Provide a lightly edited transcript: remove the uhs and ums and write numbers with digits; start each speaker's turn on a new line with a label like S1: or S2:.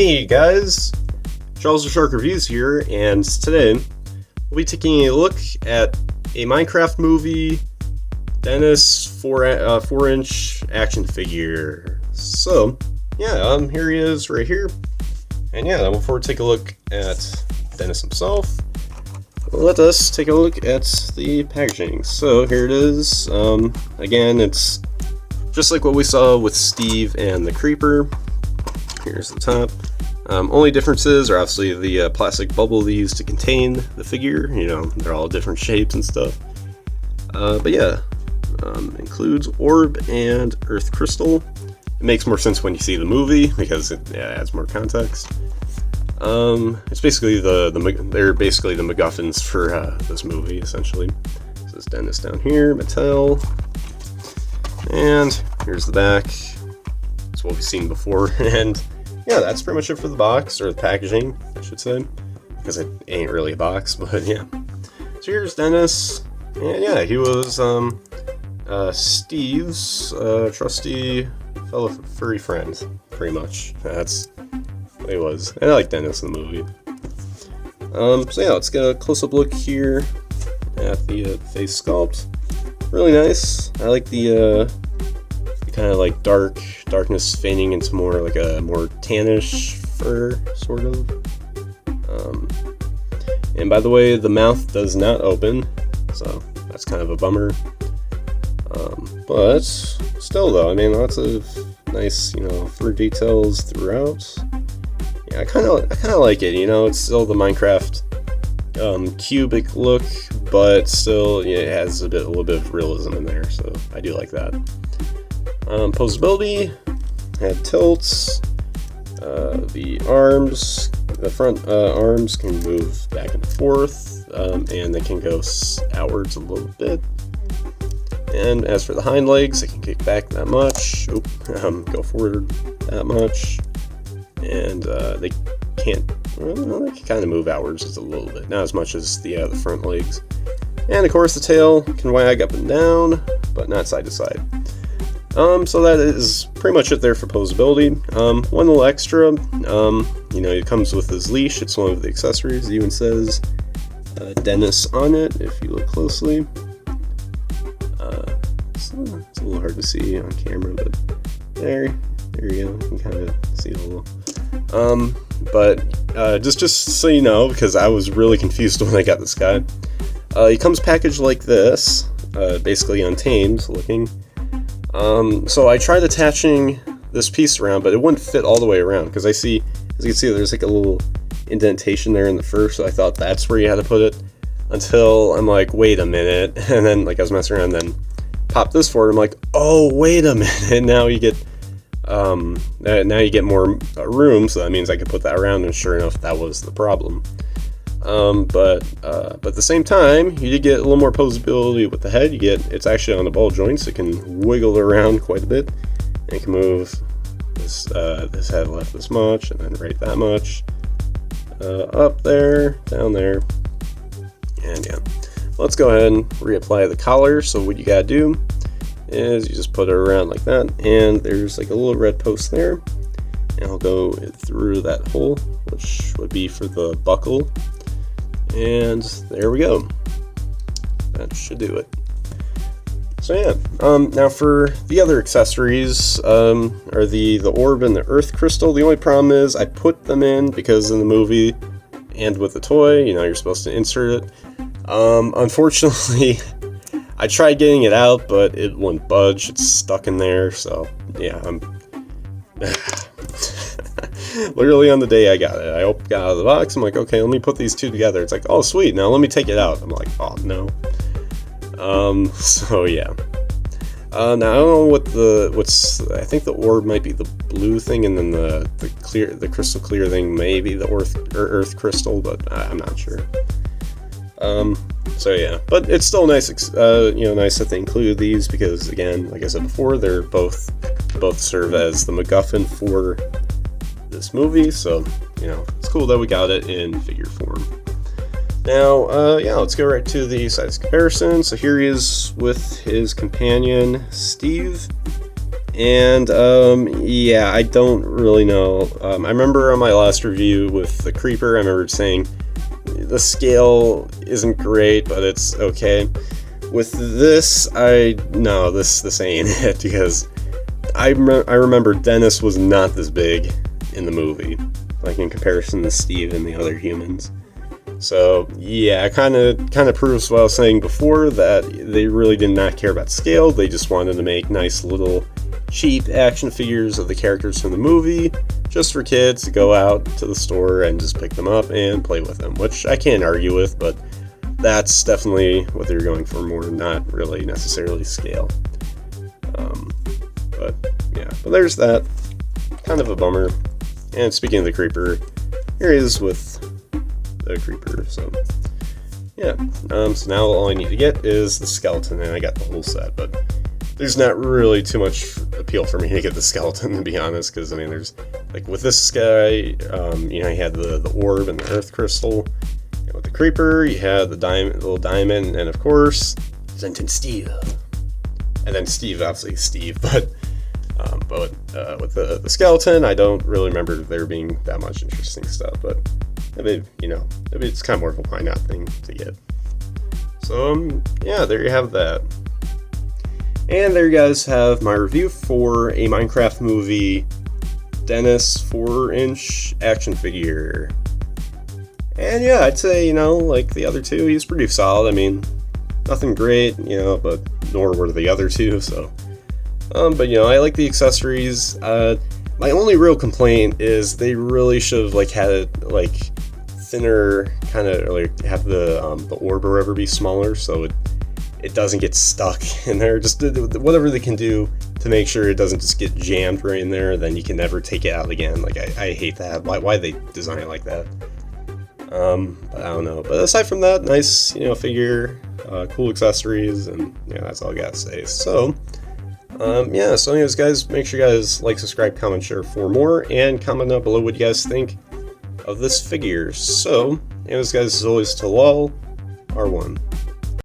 S1: Hey guys, Charles the Shark Reviews here, and today we'll be taking a look at a Minecraft movie, Dennis 4-inch action figure. So, yeah, here he is right here. And yeah, before we take a look at Dennis himself, let us take a look at the packaging. So here it is. Again, it's just like what we saw with Steve and the Creeper. Here's the top. Only differences are obviously the plastic bubble they use to contain the figure. You know, they're all different shapes and stuff. But yeah, includes orb and earth crystal. It makes more sense when you see the movie because it adds more context. It's basically they're basically the MacGuffins for this movie essentially. This is Dennis down here, Mattel, and here's the back. It's what we've seen before, and yeah, that's pretty much it for the box, or the packaging, I should say, because it ain't really a box, but yeah. So here's Dennis, and yeah, he was Steve's trusty fellow furry friend, pretty much. That's what he was. And I like Dennis in the movie. So yeah, let's get a close-up look here at the face sculpt. Really nice. I like the kind of like darkness fading into more like a more tannish fur, sort of. And by the way, the mouth does not open, so that's kind of a bummer. But still, though, I mean, lots of nice, fur details throughout. Yeah, I kind of like it. It's still the Minecraft cubic look, but still, it has a little bit of realism in there. So I do like that. Posability, had tilts, the arms, the front arms can move back and forth, and they can go outwards a little bit. And as for the hind legs, they can kick back that much, go forward that much, and they can't, they can kind of move outwards just a little bit, not as much as the front legs. And of course the tail can wag up and down, but not side to side. So that is pretty much it there for posability. One little extra, it comes with this leash. It's one of the accessories. It even says Dennis on it, if you look closely. It's a little hard to see on camera, but there you go. You can kind of see it a little. But just so you know, because I was really confused when I got this guy. He comes packaged like this, basically untamed looking. So I tried attaching this piece around, but it wouldn't fit all the way around, because as you can see, there's like a little indentation there in the fur, so I thought that's where you had to put it, until I'm like, wait a minute, and then like I was messing around, then pop this forward, I'm like, oh, wait a minute, now you get more room, so that means I could put that around, and sure enough, that was the problem. But at the same time, you did get a little more posability with the head. It's actually on the ball joints. It can wiggle around quite a bit, and it can move this head left this much, and then right that much, up there, down there, and yeah. Let's go ahead and reapply the collar. So what you gotta do is you just put it around like that, and there's like a little red post there, and I'll go through that hole, which would be for the buckle. And there we go. That should do it. So yeah. Now for the other accessories, are the orb and the earth crystal. The only problem is I put them in because in the movie and with the toy, you're supposed to insert it. Unfortunately, I tried getting it out, but it wouldn't budge. It's stuck in there. So yeah, I'm literally on the day I got it, I got out of the box, I'm like, okay, let me put these two together. It's like, oh sweet, now let me take it out. I'm like, oh no. So yeah. Now I don't know I think the orb might be the blue thing, and then the crystal clear thing may be the earth crystal, but I'm not sure. So yeah, but it's still nice, nice that they included these, because again, like I said before, they're both serve as the MacGuffin for this movie, so it's cool that we got it in figure form. Now, yeah, let's go right to the size comparison. So here he is with his companion Steve, And yeah, I don't really know. I remember on my last review with the Creeper, I remember saying the scale isn't great, but it's okay. With this, this ain't it, because I remember Dennis was not this big in the movie, like in comparison to Steve and the other humans. So yeah, it kind of proves what I was saying before, that they really did not care about scale. They just wanted to make nice little cheap action figures of the characters from the movie, just for kids to go out to the store and just pick them up and play with them, which I can't argue with, but that's definitely what they're going for more, not really necessarily scale. But yeah, but there's that. Kind of a bummer. And speaking of the Creeper, here he is with the Creeper, so yeah. So now all I need to get is the skeleton, and I got the whole set, but there's not really too much appeal for me to get the skeleton, to be honest, because I mean, there's, like, with this guy, you had the orb and the earth crystal, and with the Creeper, you had the little diamond, and of course, Flint and Steel. And then Steve, obviously Steve, but with the skeleton, I don't really remember there being that much interesting stuff, but maybe it's kind of more of a why not thing to get. So, yeah, there you have that. And there you guys have my review for a Minecraft movie Dennis 4-inch action figure. And yeah, I'd say, like the other two, he's pretty solid. I mean, nothing great, but nor were the other two, so. But I like the accessories. My only real complaint is they really should have had it thinner, kind of have the orb or whatever be smaller, so it doesn't get stuck in there. Just whatever they can do to make sure it doesn't just get jammed right in there, then you can never take it out again. I hate that. Why they design it like that? But I don't know. But aside from that, nice, figure, cool accessories, and that's all I gotta say. So, yeah. So anyways, guys, make sure you guys like, subscribe, comment, share for more, and comment down below what you guys think of this figure. So, anyways, guys, as always, to LOL, R1.